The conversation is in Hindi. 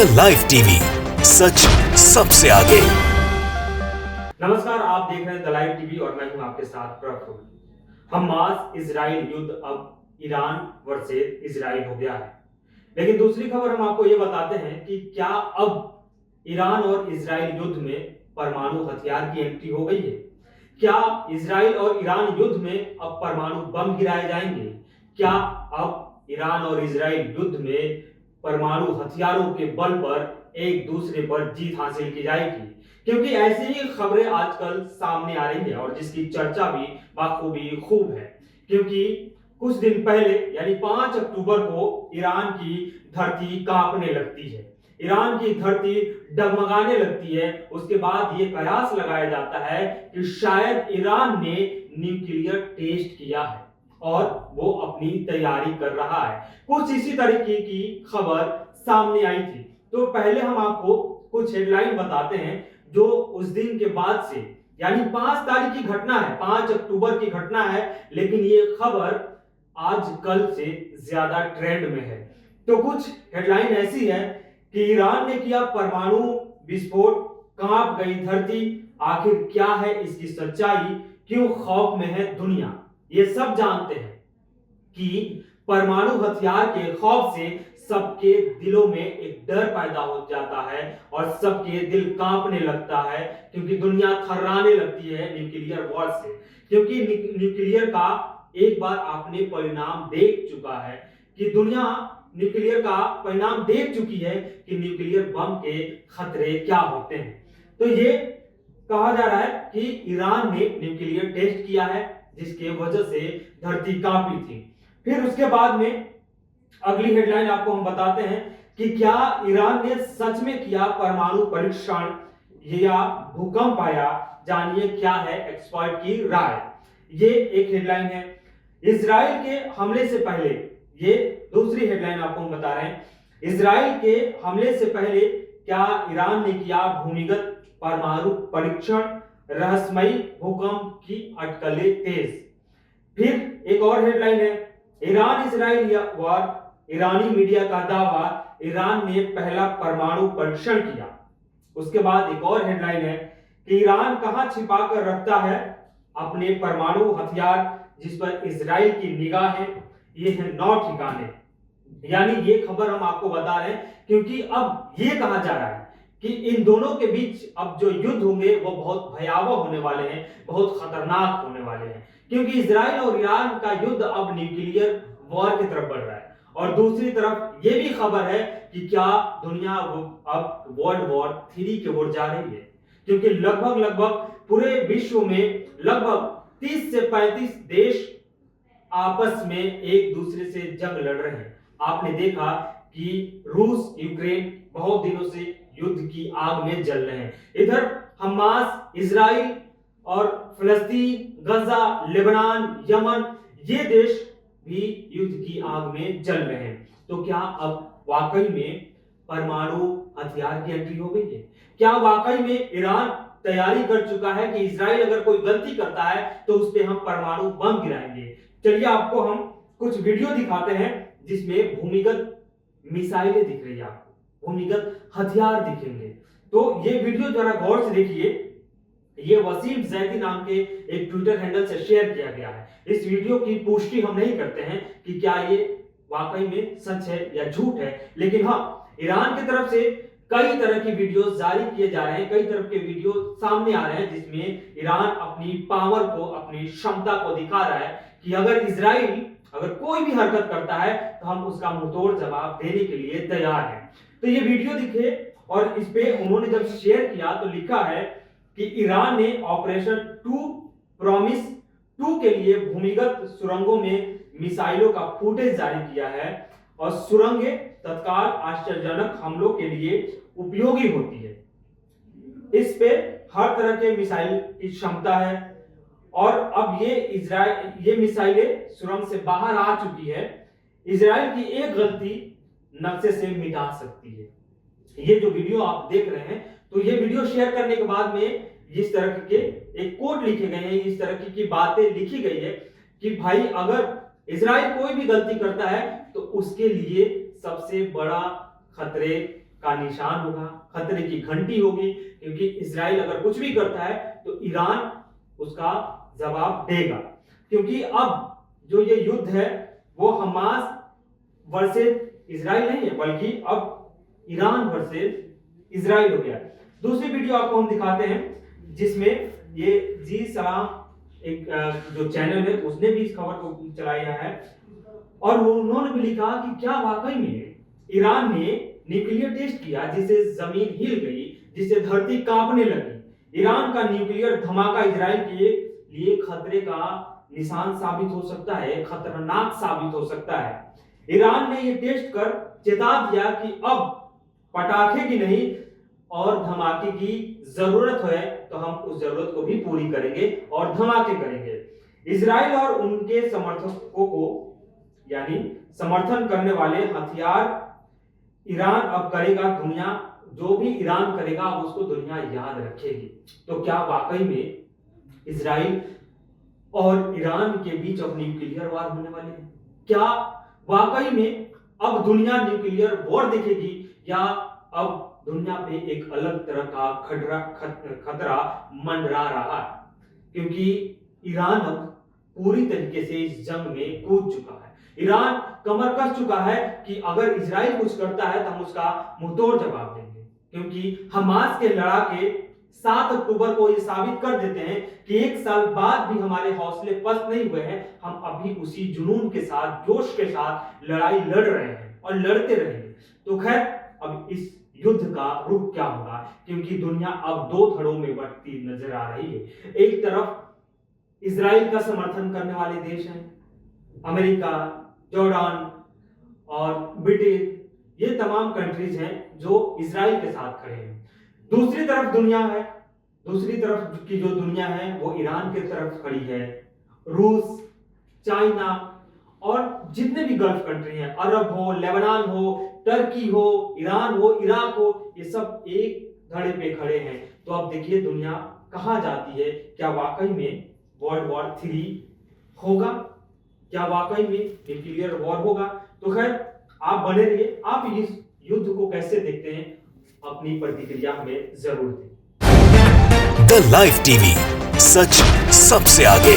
द लाइव टीवी, सच सबसे आगे। नमस्कार, आप देख रहे हैं द लाइव टीवी और मैं हूं आपके साथ प्रफुल्ल। हमास इजराइल युद्ध अब ईरान वर्सेस इजराइल हो गया है। लेकिन दूसरी खबर हम आपको ये बताते हैं कि क्या अब ईरान और इजराइल युद्ध में परमाणु हथियार की एंट्री हो गई है। क्या इजराइल और ईरान युद्ध में अब परमाणु बम गिराए जाएंगे। क्या अब ईरान और इजराइल युद्ध में परमाणु हथियारों के बल पर एक दूसरे पर जीत हासिल की जाएगी। क्योंकि ऐसी ही खबरें आजकल सामने आ रही है और जिसकी चर्चा भी बाखूबी खूब है। क्योंकि कुछ दिन पहले यानी 5 अक्टूबर को ईरान की धरती कांपने लगती है, ईरान की धरती डगमगाने लगती है। उसके बाद ये कयास लगाया जाता है कि शायद ईरान ने न्यूक्लियर टेस्ट किया है और वो अपनी तैयारी कर रहा है। कुछ इसी तरीके की खबर सामने आई थी। तो पहले हम आपको कुछ हेडलाइन बताते हैं जो उस दिन के बाद से यानी 5 तारीख की घटना है, 5 अक्टूबर की घटना है, लेकिन ये खबर आज कल से ज्यादा ट्रेंड में है। तो कुछ हेडलाइन ऐसी है कि ईरान ने किया परमाणु विस्फोट, कांप गई धरती, आखिर क्या है इसकी सच्चाई, क्यों खौफ में है दुनिया। ये सब जानते हैं कि परमाणु हथियार के खौफ से सबके दिलों में एक डर पैदा हो जाता है और सबके दिल कांपने लगता है, क्योंकि दुनिया थर्राने लगती है न्यूक्लियर वॉर से। क्योंकि न्यूक्लियर का एक बार आपने परिणाम देख चुका है कि दुनिया न्यूक्लियर का परिणाम देख चुकी है कि न्यूक्लियर बम के खतरे क्या होते हैं। तो ये कहा जा रहा है कि ईरान ने न्यूक्लियर टेस्ट किया है जिसके वजह से धरती कांपी थी। फिर उसके बाद में अगली हेडलाइन आपको हम बताते हैं कि क्या ईरान ने सच में किया परमाणु परीक्षण या भूकंप आया। जानिए क्या है एक्सपर्ट की राय। ये एक हेडलाइन है। इजराइल के हमले से पहले, ये दूसरी हेडलाइन आपको हम बता रहे हैं, इजराइल के हमले से पहले क्या ईरान ने किया भूमिगत परमाणु परीक्षण, रहस्यमयी भूकंप की अटकलें तेज। फिर एक और हेडलाइन है, ईरान इजराइल वॉर, ईरानी मीडिया का दावा, ईरान ने पहला परमाणु परीक्षण किया। उसके बाद एक और हेडलाइन है कि ईरान कहां छिपा कर रखता है अपने परमाणु हथियार, जिस पर इजराइल की निगाह है। ये है 9 ठिकाने। यानी ये खबर हम आपको बता रहे हैं क्योंकि अब ये कहा जा रहा है कि इन दोनों के बीच अब जो युद्ध होंगे वो बहुत भयावह होने वाले हैं, बहुत खतरनाक होने वाले हैं। क्योंकि इजराइल और ईरान का युद्ध अब न्यूक्लियर वॉर की तरफ बढ़ रहा है और दूसरी तरफ ये भी खबर है कि क्या दुनिया अब वर्ल्ड वॉर 3 की ओर जा रही है। क्योंकि लगभग पूरे विश्व में लगभग 30 से 35 देश आपस में एक दूसरे से जंग लड़ रहे हैं। आपने देखा कि रूस यूक्रेन बहुत दिनों से युद्ध की आग में जल रहे हैं। इधर हमास, इजराइल और फिलिस्तीन, गजा, लेबनान, यमन, ये देश भी युद्ध की आग में जल रहे हैं। तो क्या अब वाकई में परमाणु हथियार की एंट्री हो गई है? क्या वाकई में ईरान तैयारी कर चुका है कि इजराइल अगर कोई गलती करता है तो उस पर हम परमाणु बम गिराएंगे? चलिए आपको हम कुछ वीडियो दिखाते हैं जिसमें भूमिगत मिसाइलें दिख रही है, आपको भूमिगत हथियार दिखेंगे। तो ये वीडियो जरा गौर से देखिए। ये वसीम जैदी नाम के एक ट्विटर हैंडल से शेयर किया गया है। इस वीडियो की पुष्टि हम नहीं करते हैं कि क्या ये वाकई में सच है या झूठ है, लेकिन हाँ, ईरान की तरफ से कई तरह की वीडियो जारी किए जा रहे हैं, कई तरह के वीडियो सामने आ रहे हैं जिसमें ईरान अपनी पावर को, अपनी क्षमता को दिखा रहा है कि अगर इजराइल अगर कोई भी हरकत करता है तो हम उसका मुंहतोड़ जवाब देने के लिए तैयार हैं। तो ये वीडियो दिखे और इस पे उन्होंने जब शेयर किया तो लिखा है कि ईरान ने ऑपरेशन 2 प्रॉमिस 2 के लिए भूमिगत सुरंगों में मिसाइलों का फुटेज जारी किया है और सुरंगें तत्काल आश्चर्यजनक हमलों के लिए उपयोगी होती है। इस पे हर तरह के मिसाइल की क्षमता है और अब ये मिसाइलें सुरंग से बाहर आ चुकी है। इजराइल की एक गलती नक्शे से मिटा सकती है। ये जो वीडियो आप देख रहे हैं, तो ये वीडियो शेयर करने के बाद में इस तरह के एक कोट लिखे गए हैं, इस तरह की बातें लिखी गई है कि भाई अगर इजराइल कोई भी गलती करता है तो उसके लिए सबसे बड़ा खतरे का निशान होगा, खतरे की घंटी होगी, क्योंकि इजराइल अगर कुछ भी करता है तो ईरान उसका जवाब देगा। क्योंकि अब जो ये युद्ध है वो हमास वर्सेस इजराइल नहीं है, बल्कि अब ईरान वर्सेस इजराइल हो गया। दूसरी वीडियो आपको हम दिखाते हैं जिसमें ये जी सलाम एक जो चैनल है उसने भी इस खबर को चलाया है और उन्होंने भी लिखा कि क्या वाकई में ईरान ने न्यूक्लियर टेस्ट किया जिससे जमीन हिल गई, जिससे धरती कांपने लगी। ईरान का न्यूक्लियर धमाका इजराइल के लिए खतरे का निशान साबित हो सकता है, खतरनाक साबित हो सकता है। ईरान ने ये टेस्ट कर चेता दिया कि अब पटाखे की नहीं और धमाके की जरूरत है तो हम उस जरूरत को भी पूरी करेंगे और धमाके करेंगे। इजराइल और उनके समर्थकों को यानी समर्थन करने वाले हथियार ईरान अब करेगा, दुनिया जो भी ईरान करेगा उसको दुनिया याद रखेगी। तो क्या वाकई में इजराइल और ईरान के बीच अब न्यूक्लियर वॉर होने वाले हैं? क्या वाकई में अब दुनिया न्यूक्लियर वॉर देखेगी या अब दुनिया पे एक अलग तरह का खतरा मंडरा रहा है? क्योंकि ईरान अब पूरी तरीके से इस जंग में कूद चुका है। ईरान कमर कस चुका है कि अगर इजराइल कुछ करता है तो हम उसका मुंहतोड़ जवाब देंगे। क्योंकि हमास के लड़ाके 7 अक्टूबर को ये साबित कर देते हैं कि 1 साल बाद भी हमारे हौसले पस्त नहीं हुए हैं। हम अभी उसी जुनून के साथ, जोश के साथ लड़ाई लड़ रहे हैं और लड़ते रहेंगे। तो खैर अब इस युद्ध का रुख क्या होगा, क्योंकि दुनिया अब 2 धड़ों में बंटती नजर आ रही है। एक तरफ इजराइल का समर्थन करने वाले देश हैं, अमेरिका, जॉर्डन और ब्रिटेन, ये तमाम कंट्रीज हैं जो इजराइल के साथ खड़े हैं। दूसरी तरफ दुनिया है, दूसरी तरफ की जो दुनिया है वो ईरान की तरफ खड़ी है। रूस, चाइना और जितने भी गल्फ कंट्री हैं, अरब हो, लेबनान हो, टर्की हो, ईरान हो, इराक हो, ये सब एक धड़े पे खड़े हैं। तो अब देखिए दुनिया कहां जाती है। क्या वाकई में वर्ल्ड वॉर 3 होगा? क्या वाकई में न्यूक्लियर वॉर होगा? तो खैर आप बने रहिए। आप इस युद्ध को कैसे देखते हैं, अपनी प्रतिक्रिया हमें जरूर दें। द लाइव टीवी, सच सबसे आगे।